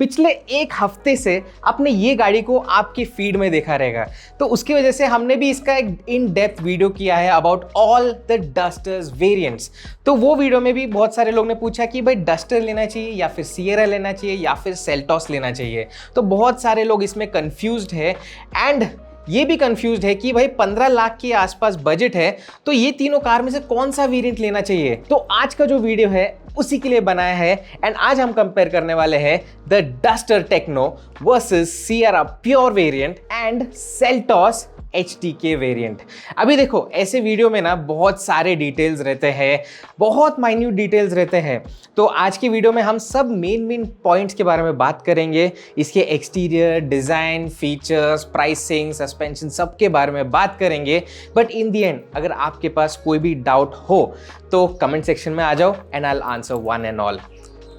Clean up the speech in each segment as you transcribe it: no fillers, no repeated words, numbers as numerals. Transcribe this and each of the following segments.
पिछले एक हफ्ते से आपने ये गाड़ी को आपकी फीड में देखा रहेगा, तो उसकी वजह से हमने भी इसका एक इन डेप्थ वीडियो किया है about all the dusters variants. तो वो वीडियो में भी बहुत सारे लोग ने पूछा कि भाई डस्टर लेना चाहिए या फिर सिएरा लेना चाहिए या फिर सेल्टॉस लेना चाहिए। तो बहुत सारे लोग इसमें कंफ्यूज्ड है एंड ये भी कंफ्यूज्ड है कि भाई 15 लाख के आसपास बजट है, तो ये तीनों कार में से कौन सा वेरिएंट लेना चाहिए। तो आज का जो वीडियो है उसी के लिए बनाया है एंड आज हम कंपेयर करने वाले हैं the Duster Techno versus Sierra pure variant and Seltos HTK variant. अभी देखो ऐसे वीडियो में ना बहुत सारे डिटेल्स रहते हैं, बहुत माइन्यूट डिटेल्स रहते हैं। तो आज की वीडियो में हम सब मेन पॉइंट्स के बारे में बात करेंगे, इसके exterior, design, features, pricing, suspension, सब के बारे में बात करेंगे। बट इन दी एंड अगर आपके पास कोई भी डाउट हो तो कमेंट सेक्शन में आ जाओ and I will answer one and all.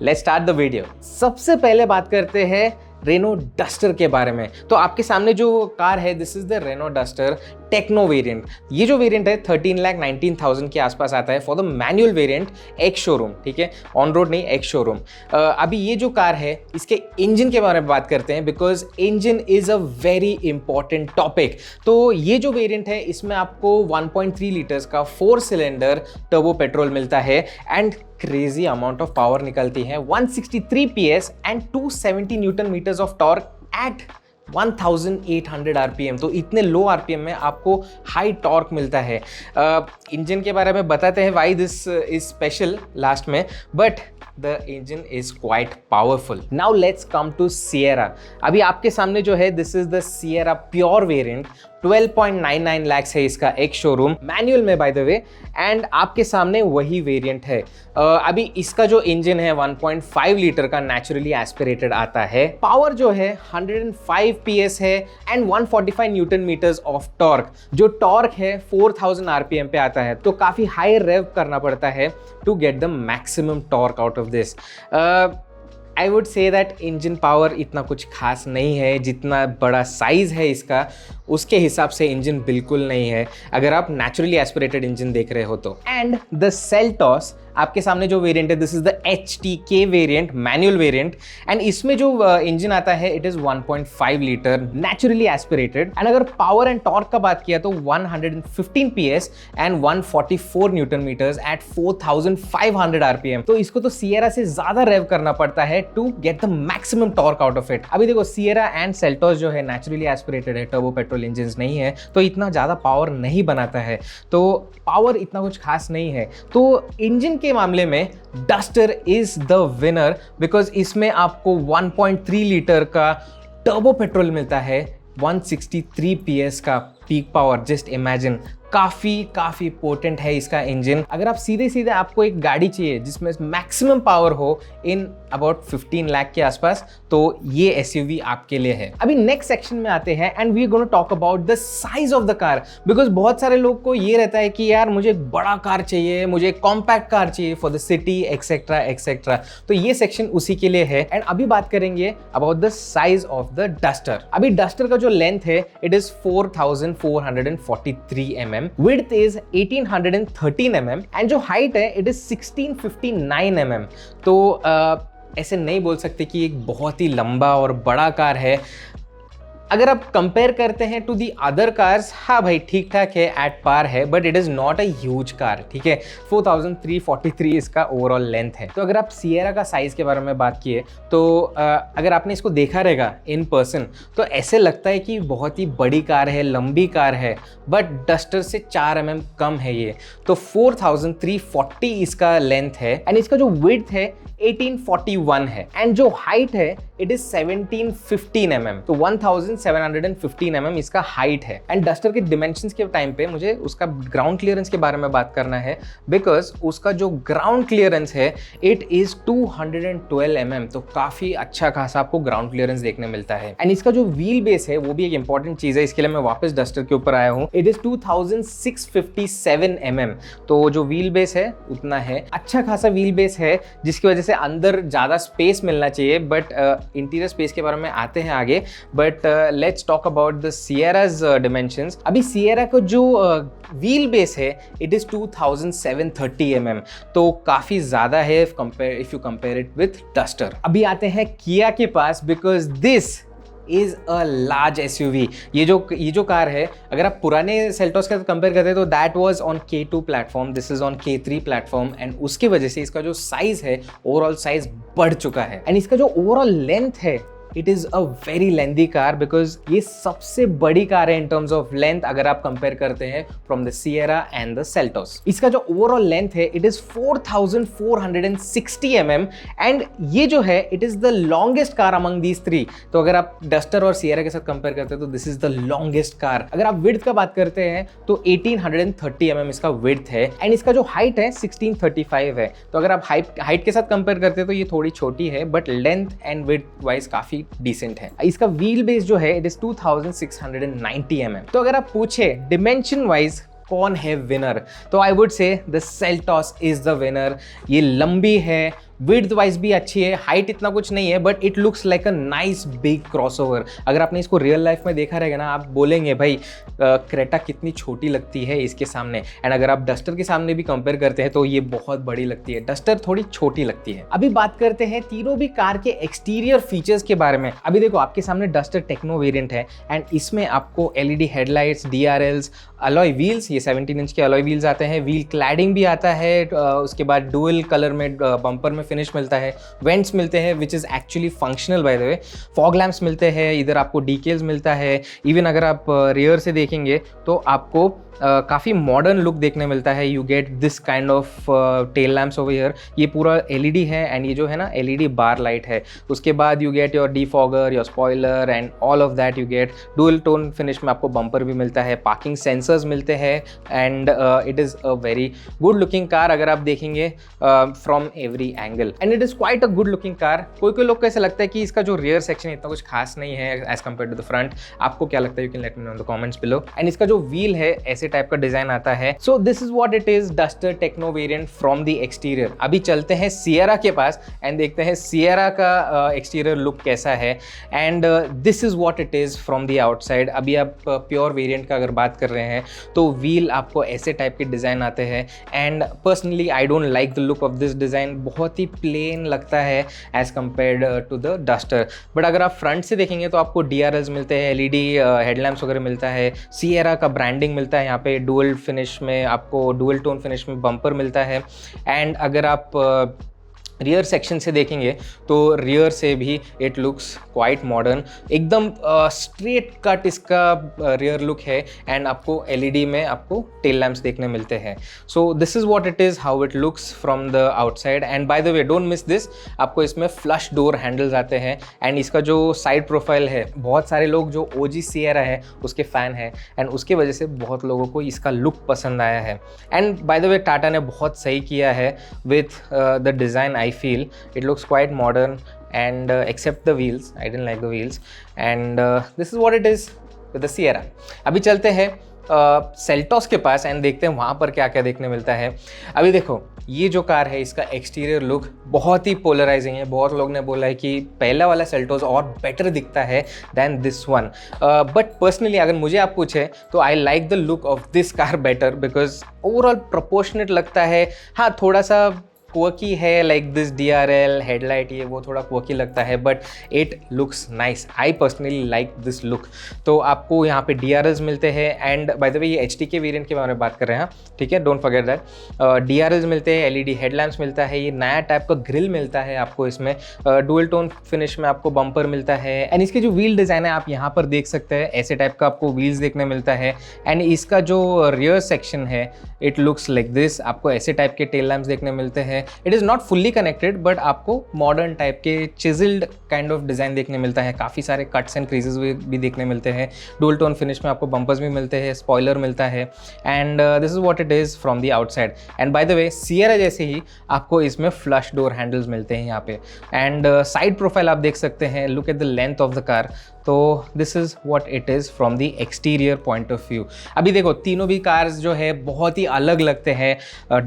Let's start the video. सबसे पहले बात करते हैं रेनो डस्टर के बारे में। तो आपके सामने जो कार है this is the Renault Duster Techno variant. ये जो वेरिएंट है 13,19,000 के आसपास आता है for the manual variant ex showroom, ठीक है, ऑन रोड नहीं, एक्स शोरूम। अभी ये जो कार है इसके इंजन के बारे में बात करते हैं because engine is a very important topic. तो ये जो वेरिएंट है इसमें आपको 1.3 लीटर्स का 4 सिलेंडर टर्बो पेट्रोल मिलता है and crazy amount of power निकलती है, 163 PS and 270 newton metres of torque at 1800 RPM. तो इतने लो आरपीएम में आपको हाई टॉर्क मिलता है। इंजन के बारे में बताते हैं why this is special last में, but the engine is quite powerful. Now let's come to Sierra. अभी आपके सामने जो है this is the Sierra pure variant, 12.99 lakh है इसका एक शोरूम, मैनुअल में बाय द वे, एंड आपके सामने वही वेरिएंट है। अभी इसका जो इंजन है 1.5 लीटर का नेचुरली एस्पिरेटेड आता है। पावर जो है 105 PS है and 145 newton metres of torque. जो टॉर्क है 4000 आरपीएम पे आता है, तो काफी हाई रेव करना पड़ता है to get the maximum torque out of this. I would say that engine power इतना कुछ खास नहीं है, जितना बड़ा साइज है इसका उसके हिसाब से इंजन बिल्कुल नहीं है अगर आप नेचुरली एस्पिरेटेड इंजन देख रहे हो तो। एंड द सेल्टॉस आपके सामने जो वेरिएंट है this is the HTK variant, manual variant, and इसमें जो इंजन आता है it is 1.5 litre naturally aspirated. And अगर पावर एंड टॉर्क का बात किया तो 115 PS and 144 newton metres at 4500 RPM. तो इसको तो सिएरा से ज्यादा रेव करना पड़ता है to get the maximum torque out of it. अभी देखो सिएरा एंड सेल्टॉस जो है नेचुरली एस्पिरेटेड है, टर्बो पेट्रोल इंजन नहीं है, तो इतना ज्यादा पावर नहीं बनाता है, तो पावर इतना कुछ खास नहीं है। तो इंजन के मामले में duster is the winner because इसमें आपको 1.3 लीटर का टर्बो पेट्रोल मिलता है, 163 PS का पीक पावर। जस्ट इमेजिन, काफी पोटेंट है इसका इंजन। अगर आप सीधे आपको एक गाड़ी चाहिए जिसमें मैक्सिमम पावर हो इन अबाउट 15 लाख के आसपास, तो ये एसयूवी आपके लिए है। अभी नेक्स्ट सेक्शन में आते हैं and we are gonna talk about the size of the car because बहुत सारे लोग को ये रहता है कि यार मुझे एक बड़ा कार चाहिए, मुझे एक कॉम्पैक्ट कार चाहिए for the city etcetera etcetera. तो ये सेक्शन उसी के लिए है एंड अभी बात करेंगे about the size of the duster. अभी डस्टर का जो लेंथ है it is 4443 mm, width is 1813 mm and जो height है it is 1659 mm। तो ऐसे नहीं बोल सकते कि एक बहुत ही लंबा और बड़ा कार है। अगर आप कंपेयर करते हैं टू दी अदर कार्स, हाँ भाई ठीक ठाक है, एट पार है, but it is not a huge car, ठीक है। 4343 इसका ओवरऑल लेंथ है। तो अगर आप सिएरा का साइज़ के बारे में बात किए तो अगर आपने इसको देखा रहेगा इन पर्सन तो ऐसे लगता है कि बहुत ही बड़ी कार है, लंबी कार है, बट डस्टर से 4 mm कम है ये। तो 4340 इसका लेंथ है एंड इसका जो विड्थ है 1841 है एंड जो हाइट है इट इज 1715 mm। तो 1715 mm इसका हाइट है। एंड डस्टर के डिमेंशंस के टाइम पे मुझे उसका ग्राउंड क्लियरेंस के बारे में बात करना है बिकॉज उसका जो ग्राउंड क्लियरेंस है इट इज 212 mm। तो काफी अच्छा खासा आपको ग्राउंड क्लियरेंस देखने मिलता है। एंड इसका जो व्हील बेस है वो भी एक इंपॉर्टेंट चीज है, इसके लिए मैं वापस डस्टर के ऊपर आया हूँ। It is 2657 mm। तो जो व्हील बेस है उतना है, अच्छा खासा व्हील बेस है जिसकी वजह से अंदर ज़्यादा स्पेस मिलना चाहिए, बट इंटीरियर स्पेस के बारे में आते हैं आगे। But let's talk about the Sierra's dimensions. अभी सियरा का जो व्हील बेस है इट इज़ 2730 mm, तो काफ़ी ज़्यादा है if you compare it with Duster. अभी आते हैं किया के पास, because this is a large SUV। ये जो कार है, अगर आप पुराने सेल्टोस के साथ कंपेयर करते हैं तो that was on K2 platform, this is on K3 platform, and उसकी वजह से इसका जो साइज है, ओवरऑल साइज बढ़ चुका है। एंड इसका जो ओवरऑल लेंथ है, it is a very lengthy car, because ये सबसे बड़ी कार है इन टर्म्स ऑफ लेंथ अगर आप कंपेयर करते हैं from the Sierra and the Seltos. इसका जो ओवरऑल लेंथ है इट इज़ 4460 mm, एंड ये जो है it is the longest car among these three. तो अगर आप डस्टर और सियरा के साथ कंपेयर करते हैं तो this is the longest car. अगर आप विड्थ का बात करते हैं तो 1830 mm इसका विड्थ है, एंड इसका जो हाइट है 1635 है। तो अगर आप हाइट के साथ कंपेयर करते हैं तो ये थोड़ी छोटी है, but length and width wise काफ़ी डिसेंट है। इसका व्हील बेस जो है इट इज 2690 mm। तो अगर आप पूछे डिमेंशन वाइज कौन है विनर, तो आई वुड से the Seltos is the winner. ये लंबी है, विड्थ वाइज भी अच्छी है, हाइट इतना कुछ नहीं है, but it looks like a nice big crossover. अगर आपने इसको रियल लाइफ में देखा रहेगा ना, आप बोलेंगे भाई क्रेटा कितनी छोटी लगती है इसके सामने। एंड अगर आप डस्टर के सामने भी कंपेयर करते हैं तो ये बहुत बड़ी लगती है, डस्टर थोड़ी छोटी लगती है। अभी बात करते हैं तीनों भी कार के एक्सटीरियर फीचर्स के बारे में। अभी देखो आपके सामने डस्टर टेक्नो वेरिएंट है, एंड इसमें आपको LED headlights, DRLs, alloy wheels, ये 17 इंच के अलॉय व्हील्स आते हैं, व्हील क्लैडिंग भी आता है, उसके बाद डुअल कलर में बम्पर में फिनिश मिलता है, वेंट्स मिलते हैं which is actually functional bye the way, fog lamps मिलते हैं, इधर आपको डीकेल्स मिलता है। इवन अगर आप रियर से देखेंगे तो आपको काफ़ी मॉडर्न लुक देखने मिलता है। You get this kind of tail lamps over here, ये पूरा LED है, एंड ये जो है ना LED बार लाइट है। उसके बाद you get your defogger, your spoiler and all of that. You get dual tone finish में आपको बम्पर भी मिलता है, पार्किंग सेंसर्स मिलते हैं, and it is a very good looking car अगर आप देखेंगे from every angle, and it is quite a good looking car. कोई लोग को ऐसा लगता है कि इसका जो रियर सेक्शन इतना कुछ खास नहीं है as compare to the front. आपको क्या लगता है? You can let me know in the comments below. And इसका जो व्हील है ऐसे टाइप का डिजाइन आता है। So this is what it is, Duster Techno variant from the exterior. अभी चलते हैं सियरा के पास एंड देखते हैं सियरा का एक्सटीरियर लुक कैसा है, and this is what it is from the outside. अभी आप प्योर वेरिएंट का अगर बात कर रहे हैं तो व्हील आपको ऐसे टाइप के डिजाइन आते हैं, and personally I don't like the look of this design. बहुत ही प्लेन लगता है as compared to the Duster. But अगर आप फ्रंट से देखेंगे तो आपको DRLs मिलते हैं, LED हेडलैम्प्स वगैरह मिलता है, सियरा का ब्रांडिंग मिलता है, यहाँ पे डुअल फिनिश में आपको डुअल टोन फिनिश में बम्पर मिलता है। एंड अगर आप रियर सेक्शन से देखेंगे तो रियर से भी इट लुक्स क्वाइट मॉडर्न, एकदम स्ट्रेट कट इसका रियर लुक है, एंड आपको LED में आपको टेल लैम्प्स देखने मिलते हैं। So this is what it is, how it looks from the outside. And bye the way don't miss this, आपको इसमें फ्लश डोर हैंडल्स आते हैं, एंड इसका जो साइड प्रोफाइल है, बहुत सारे लोग जो OG सियरा है उसके फ़ैन है, एंड उसके वजह से बहुत लोगों को इसका लुक पसंद आया है। एंड बाय द वे टाटा ने बहुत सही किया है with the design. I feel it looks quite modern, and except the wheels, I didn't like the wheels, and this is what it is with the Sierra. अभी चलते हैं सेल्टोस के पास and देखते हैं वहाँ पर क्या क्या देखने मिलता है। अभी देखो ये जो कार है इसका एक्सटीरियर लुक बहुत ही पोलराइजिंग है। बहुत लोग ने बोला है कि पहला वाला सेल्टोस और बेटर दिखता है than this one, but personally अगर मुझे आप पूछे तो I like the look of this car better, because overall proportionate लगता है। हाँ, थोड़ा सा क्वर्की है, लाइक दिस DRL हेडलाइट, ये वो थोड़ा क्वर्की लगता है, but it looks nice. I personally like this look. तो आपको यहाँ पे DRLs मिलते हैं, एंड बाय द वे ये HT वेरिएंट के बारे में बात कर रहे हैं, ठीक है, डोंट फॉरगेट दैट। DRLs मिलते हैं, LED हेडलैम्प्स मिलता है, ये नया टाइप का ग्रिल मिलता है आपको इसमें, डुअल टोन फिनिश में आपको बम्पर मिलता है, एंड इसके जो व्हील डिज़ाइन है आप यहाँ पर देख सकते हैं, ऐसे टाइप का आपको व्हील्स देखने मिलता है। एंड इसका जो रियर सेक्शन है इट लुक्स लाइक दिस, आपको ऐसे टाइप के टेल लैम्प्स देखने मिलते हैं। It is not fully connected, but आपको मॉडर्न टाइप के चिजल्ड काइंड ऑफ डिज़ाइन देखने मिलता है, काफ़ी सारे कट्स एंड क्रीजेस भी देखने मिलते हैं, डुअल टोन फिनिश में आपको बम्पर्स भी मिलते हैं, स्पॉइलर मिलता है, and this is what it is from the outside. And bye the way Sierra जैसे ही आपको इसमें फ्लश डोर हैंडल्स मिलते हैं यहाँ पे, एंड साइड प्रोफाइल आप देख सकते हैं, look at the length of the car. तो this is what it is from the exterior point of view. अभी देखो तीनों भी कार्स जो है बहुत ही अलग लगते हैं।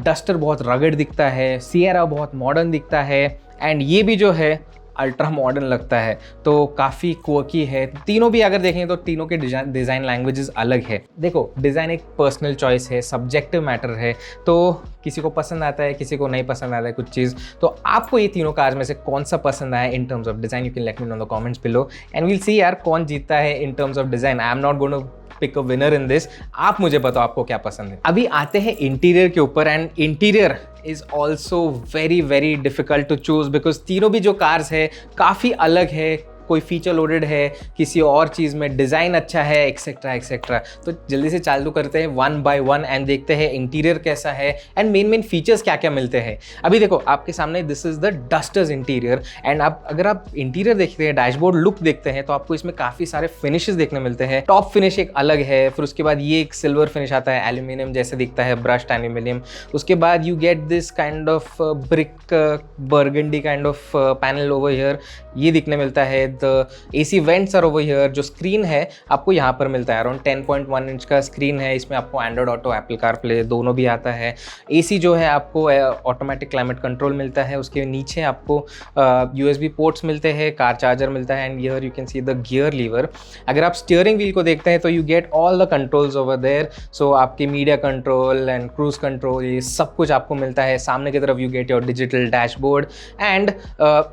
डस्टर बहुत रगड़ दिखता है, सियरा बहुत मॉडर्न दिखता है, एंड ये भी जो है अल्ट्रा मॉडर्न लगता है, तो काफ़ी क्वर्की है। तीनों भी अगर देखें तो तीनों के डिज़ाइन लैंग्वेजेस अलग है। देखो, डिज़ाइन एक पर्सनल चॉइस है, सब्जेक्टिव मैटर है, तो किसी को पसंद आता है, किसी को नहीं पसंद आता है कुछ चीज़। तो आपको ये तीनों कार्स में से कौन सा पसंद आया in terms of design? You can let me know in the comments below and we'll see यार कौन जीतता है in terms of design. I am not going to pick a winner in this. आप मुझे बताओ आपको क्या पसंद है। अभी आते हैं इंटीरियर के ऊपर, and interior is also very very difficult to choose because तीनों भी जो कार्स है काफ़ी अलग है। कोई फीचर लोडेड है, किसी और चीज़ में डिज़ाइन अच्छा है, एक्सेट्रा एक्सेट्रा। तो जल्दी से चालू करते हैं वन बाय वन एंड देखते हैं इंटीरियर कैसा है एंड मेन फीचर्स क्या क्या मिलते हैं। अभी देखो आपके सामने this is the dusters interior, and अगर आप इंटीरियर देखते हैं, डैशबोर्ड लुक देखते हैं, तो आपको इसमें काफ़ी सारे फिनिशेस देखने मिलते हैं। टॉप फिनिश एक अलग है, फिर उसके बाद ये एक सिल्वर फिनिश आता है, एल्यूमिनियम जैसे दिखता है, ब्रश्ड एल्यूमिनियम। उसके बाद you get this kind of brick burgundy kind of panel over here, ये दिखने मिलता है। The AC vents are over here. जो स्क्रीन है आपको यहाँ पर मिलता है, अराउंड 10.1 इंच का स्क्रीन है। इसमें आपको एंड्रॉइड ऑटो, एप्पल कारप्ले दोनों भी आता है। AC जो है आपको ऑटोमेटिक क्लाइमेट कंट्रोल मिलता है। उसके नीचे आपको USB पोर्ट्स मिलते हैं, कार चार्जर मिलता है, and here you can see the gear lever. अगर आप स्टीयरिंग व्हील को देखते हैं तो you get all the controls over there. So आपके media control and cruise control, ये सब कुछ आपको मिलता है। सामने की तरफ you get your digital dashboard, and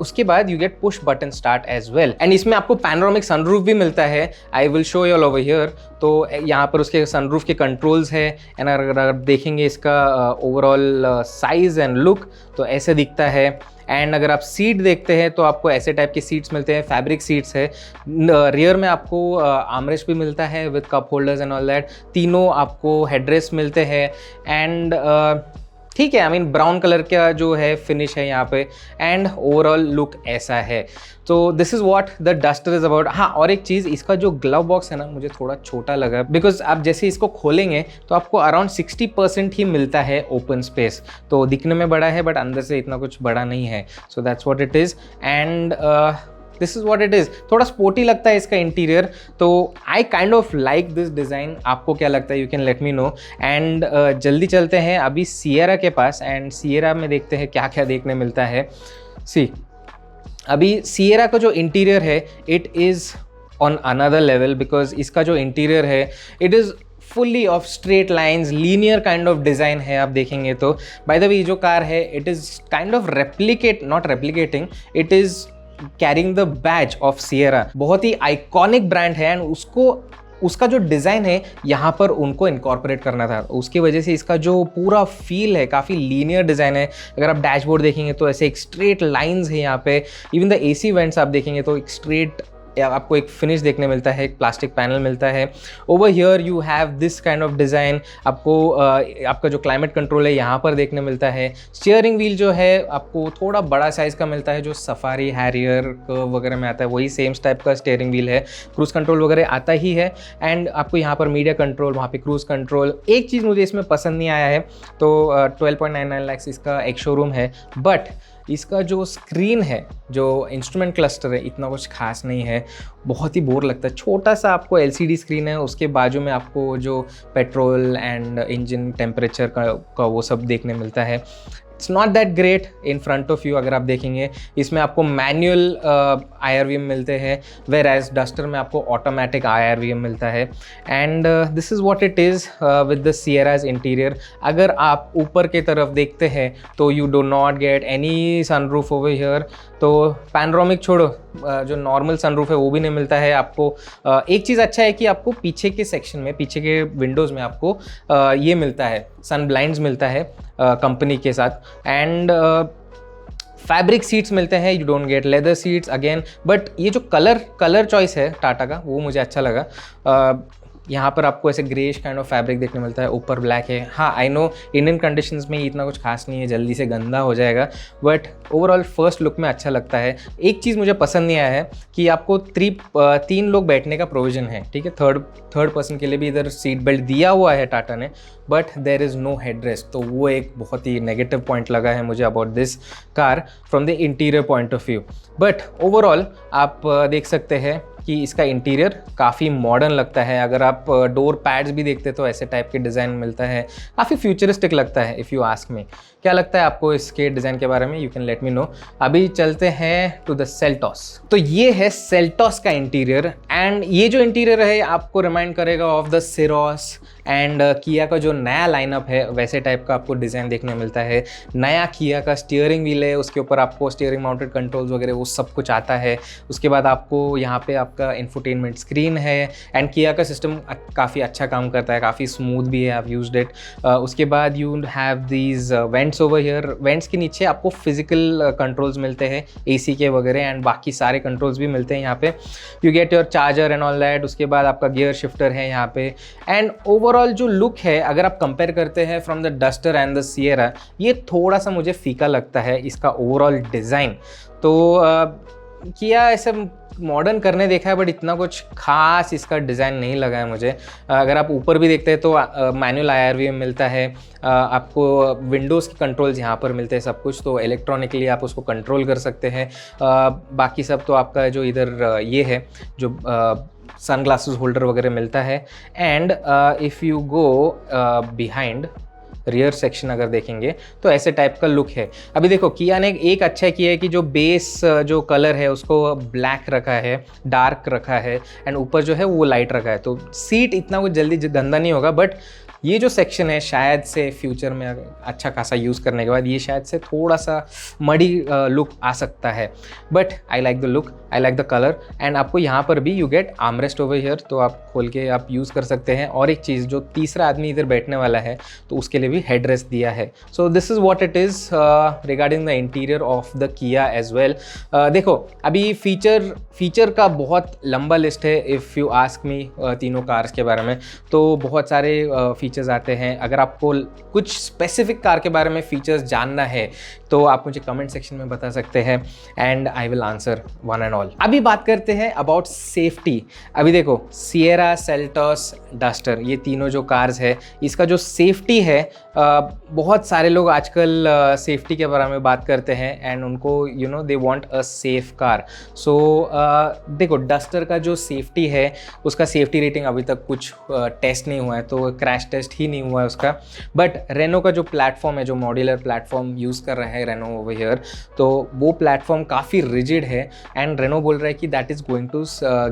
उसके बाद you get push button start as well. And इसमें आपको पैनोरामिक सनरूफ भी मिलता है। I will show you all over here. तो यहाँ पर उसके सनरूफ के कंट्रोल्स है, एंड अगर आप देखेंगे इसका ओवरऑल साइज एंड लुक तो ऐसे दिखता है। एंड अगर आप सीट देखते हैं तो आपको ऐसे टाइप के सीट्स मिलते हैं, फैब्रिक सीट्स है। रियर में आपको आर्मरेस्ट भी मिलता है with cup holders and all that. तीनों आपको हेडरेस्ट मिलते हैं, एंड ठीक है, आई मीन ब्राउन कलर का जो है फिनिश है यहाँ पे, एंड ओवरऑल लुक ऐसा है। तो this is what the duster is about. हाँ, और एक चीज़, इसका जो ग्लव बॉक्स है ना मुझे थोड़ा छोटा लगा, बिकॉज आप जैसे इसको खोलेंगे तो आपको अराउंड 60% ही मिलता है ओपन स्पेस। तो दिखने में बड़ा है बट अंदर से इतना कुछ बड़ा नहीं है। So that's what it is, and this is what it is. थोड़ा स्पोर्टी लगता है इसका इंटीरियर, तो I kind of like this design. आपको क्या लगता है? You can let me no. And जल्दी चलते हैं अभी सिएरा के पास, एंड सिएरा में देखते हैं क्या क्या देखने मिलता है। सी, अभी सिएरा का जो इंटीरियर है it is on another level, because इसका जो इंटीरियर है it is fully of straight lines, linear kind of design है। आप देखेंगे तो बाय द वे जो कार है it is kind of not replicating, it is carrying the Baij of Sierra. बहुत ही आइकॉनिक ब्रांड है, एंड उसका जो डिज़ाइन है यहाँ पर उनको इनकॉर्पोरेट करना था, उसकी वजह से इसका जो पूरा फील है काफ़ी लीनियर डिज़ाइन है। अगर आप डैशबोर्ड देखेंगे तो ऐसे एक स्ट्रेट लाइंस है यहाँ पे। इवन द AC वेंट्स आप देखेंगे तो एक स्ट्रेट आपको एक फिनिश देखने मिलता है, एक प्लास्टिक पैनल मिलता है। Over here you have this kind of design. आपको आपका जो क्लाइमेट कंट्रोल है यहाँ पर देखने मिलता है। स्टीयरिंग व्हील जो है आपको थोड़ा बड़ा साइज़ का मिलता है, जो सफारी, हैरियर वगैरह में आता है वही सेम टाइप का स्टीयरिंग व्हील है। क्रूज़ कंट्रोल वगैरह आता ही है, एंड आपको यहाँ पर मीडिया कंट्रोल, वहाँ पे क्रूज़ कंट्रोल। एक चीज़ मुझे इसमें पसंद नहीं आया है, तो 12.99 लाख इसका एक शोरूम है, बट इसका जो स्क्रीन है, जो इंस्ट्रूमेंट क्लस्टर है, इतना कुछ खास नहीं है, बहुत ही बोर लगता है। छोटा सा आपको LCD स्क्रीन है, उसके बाजू में आपको जो पेट्रोल एंड इंजन टेम्परेचर का वो सब देखने मिलता है। It's not that great in front of you. अगर आप देखेंगे इसमें आपको मैनुअल IRVM मिलते हैं, वेर एज डस्टर में आपको ऑटोमेटिक IRVM मिलता है। And this is what it is with the Sierra's interior. अगर आप ऊपर की तरफ देखते हैं तो you do not get any sunroof over here. तो पैनोरामिक छोड़ो, जो नॉर्मल सनरूफ है वो भी नहीं मिलता है आपको। एक चीज़ अच्छा है कि आपको पीछे के सेक्शन में, पीछे के विंडोज़ में आपको ये मिलता है, सन ब्लाइंड्स मिलता है कंपनी के साथ, एंड फैब्रिक सीट्स मिलते हैं। You don't get leather seats again, but ये जो कलर चॉइस है टाटा का वो मुझे अच्छा लगा। यहाँ पर आपको ऐसे ग्रेश काइंड ऑफ फैब्रिक देखने मिलता है, ऊपर ब्लैक है। हाँ, आई नो इंडियन कंडीशंस में इतना कुछ खास नहीं है, जल्दी से गंदा हो जाएगा, बट ओवरऑल फर्स्ट लुक में अच्छा लगता है। एक चीज़ मुझे पसंद नहीं आया है कि आपको 3 लोग बैठने का प्रोविज़न है, ठीक है, थर्ड पर्सन के लिए भी इधर सीट बेल्ट दिया हुआ है टाटा ने, but there is no headrest. तो वो एक बहुत ही नेगेटिव पॉइंट लगा है मुझे about this car from the interior point of view. But overall आप देख सकते हैं कि इसका इंटीरियर काफ़ी मॉडर्न लगता है। अगर आप डोर पैड्स भी देखते तो ऐसे टाइप के डिज़ाइन मिलता है, काफ़ी फ्यूचरिस्टिक लगता है इफ़ यू आस्क मी। क्या लगता है आपको इसके डिज़ाइन के बारे में? You can let me no. अभी चलते हैं टू द सेल्टॉस। तो ये है सेल्टॉस का इंटीरियर, एंड ये जो इंटीरियर है आपको रिमाइंड करेगा ऑफ द सिरोस एंड किया का जो नया लाइनअप है वैसे टाइप का आपको डिज़ाइन देखने मिलता है। नया किया का स्टीयरिंग व्हील है, उसके ऊपर आपको स्टीयरिंग माउंटेड कंट्रोल्स वगैरह वो सब कुछ आता है। उसके बाद आपको यहाँ पे आपका इंफोटेनमेंट स्क्रीन है, एंड किया का सिस्टम काफ़ी अच्छा काम करता है, काफ़ी स्मूथ भी है, आप यूज्ड इट। उसके बाद you have these vents over here. Vents के नीचे आपको फिजिकल कंट्रोल्स मिलते हैं AC के वगैरह, एंड बाकी सारे कंट्रोल्स भी मिलते हैं यहाँ पे। You get your charger and all that. उसके बाद आपका गियर शिफ्टर है यहाँ पे, एंड ओवरऑल जो लुक है अगर आप कंपेयर करते हैं from the duster and the Sierra, ये थोड़ा सा मुझे फीका लगता है इसका ओवरऑल डिज़ाइन। तो किया ऐसे मॉडर्न करने देखा है बट इतना कुछ खास इसका डिज़ाइन नहीं लगा है मुझे। अगर आप ऊपर भी देखते हैं तो मैनुअल IRV मिलता है, आपको विंडोज़ के कंट्रोल्स यहाँ पर मिलते हैं सब कुछ, तो इलेक्ट्रॉनिकली आप उसको कंट्रोल कर सकते हैं। बाकी सब तो आपका जो इधर ये है जो सन ग्लासेस होल्डर वगैरह मिलता है। And if you go behind rear section अगर देखेंगे तो ऐसे टाइप का लुक है। अभी देखो किया ने एक अच्छा किया है कि जो बेस जो कलर है उसको ब्लैक रखा है, डार्क रखा है, एंड ऊपर जो है वो लाइट रखा है, तो सीट इतना कुछ जल्दी गंदा नहीं होगा। बट ये जो सेक्शन है शायद से फ्यूचर में अच्छा खासा यूज़ करने के बाद ये शायद से थोड़ा सा मडी लुक आ सकता है। But I like the look, I like the colour, and आपको यहाँ पर भी you get armrest over here, तो आप खोल के आप यूज़ कर सकते हैं। और एक चीज़, जो तीसरा आदमी इधर बैठने वाला है तो उसके लिए भी हेड रेस्ट दिया है। So this is what it is regarding the interior of the किया एज वेल। देखो अभी फीचर का बहुत लंबा लिस्ट है इफ़ यू आस्क मी तीनों कार्स के बारे में, तो बहुत सारे फीचर्स आते हैं। अगर आपको कुछ स्पेसिफिक कार के बारे में फीचर्स जानना है तो आप मुझे कमेंट सेक्शन में बता सकते हैं, and I will answer one and all. अभी बात करते हैं अबाउट सेफ्टी। अभी देखो सिएरा, सेल्टॉस, डस्टर, ये तीनों जो कार्स है इसका जो सेफ्टी है, बहुत सारे लोग आजकल सेफ्टी के बारे में बात करते हैं, एंड उनको you know they want a safe car. So देखो डस्टर का जो सेफ्टी है उसका सेफ्टी रेटिंग अभी तक कुछ टेस्ट नहीं हुआ है, तो क्रैश टेस्ट ही नहीं हुआ है उसका। बट रेनो का जो प्लेटफॉर्म है, जो मॉड्यूलर प्लेटफॉर्म यूज़ कर रहा है रेनो ओवर हियर, तो वो प्लेटफॉर्म काफ़ी रिजिड है, एंड रेनो बोल रहा है कि that is going to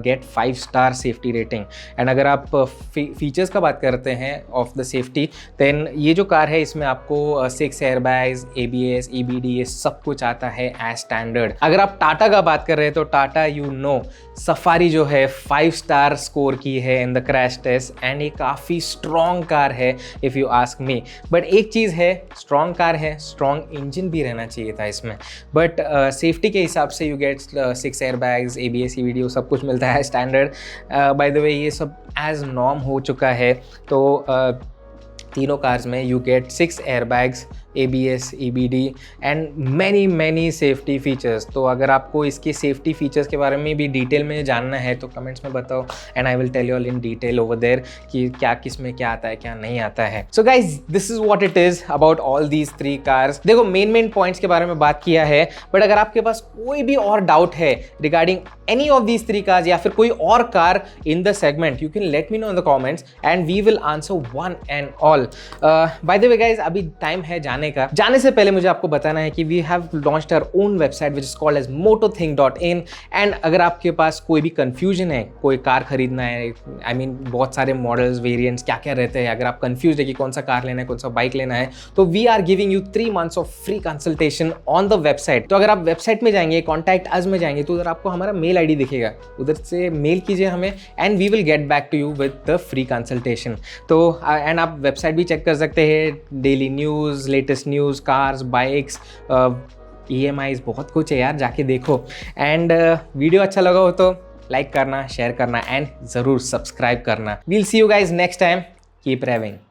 get 5 star safety rating. And अगर आप फीचर्स का बात करते हैं ऑफ द सेफ्टी, देन ये जो कार है इसमें आपको 6 एयरबैग्स, ABS, EBD ये सब कुछ आता है एज स्टैंडर्ड। अगर आप टाटा का बात कर रहे हैं तो टाटा यू नो सफारी जो है 5 स्टार स्कोर की है in the crash test, and ये काफ़ी स्ट्रॉन्ग कार है if you ask me. But एक चीज़ है, स्ट्रॉन्ग कार है, स्ट्रॉन्ग इंजन भी रहना चाहिए था इसमें। बट सेफ्टी के हिसाब से you get 6 airbags, ABS, EBD सब कुछ मिलता है स्टैंडर्ड। बाय द वे ये सब एज नॉर्म हो चुका है, तो तीनों कार्स में you get 6 airbags, ABS, EBD and many safety features. तो अगर आपको इसके सेफ्टी फीचर्स के बारे में भी डिटेल में जानना है तो कमेंट्स में बताओ, and I will tell you all in detail over there कि क्या किस में क्या आता है क्या नहीं आता है। So guys this is what it is about all these 3 cars. देखो मेन पॉइंट्स के बारे में बात किया है, बट अगर आपके पास कोई भी और डाउट है regarding any of these 3 cars या फिर कोई और car in the segment, you can let me know in the comments and we will answer one and all. By the way guys अभी टाइम है जाने से पहले मुझे आपको बताना है कि we have launched our own website which is called as motothink.in। And अगर आपके पास कोई भी कंफ्यूजन है, कोई कार खरीदना है, आई मीन बहुत सारे मॉडल्स, वेरिएंट्स क्या क्या रहते हैं, अगर आप कंफ्यूज है कि कौन सा कार लेना है, कौन सा बाइक लेना है, तो we are giving you 3 months of free consultation on the website. तो अगर आप वेबसाइट में जाएंगे, कॉन्टैक्ट अस में जाएंगे, तो उधर आपको हमारा मेल ID दिखेगा, उधर से मेल कीजिए हमें and we will get back to you with the free consultation. तो एंड आप वेबसाइट भी चेक कर सकते हैं, daily news, latest news, cars, bikes, EMIs, बहुत कुछ है यार, जाके देखो। एंड वीडियो अच्छा लगा हो तो लाइक करना, शेयर करना एंड ज़रूर सब्सक्राइब करना। We'll see you guys next time. Keep driving.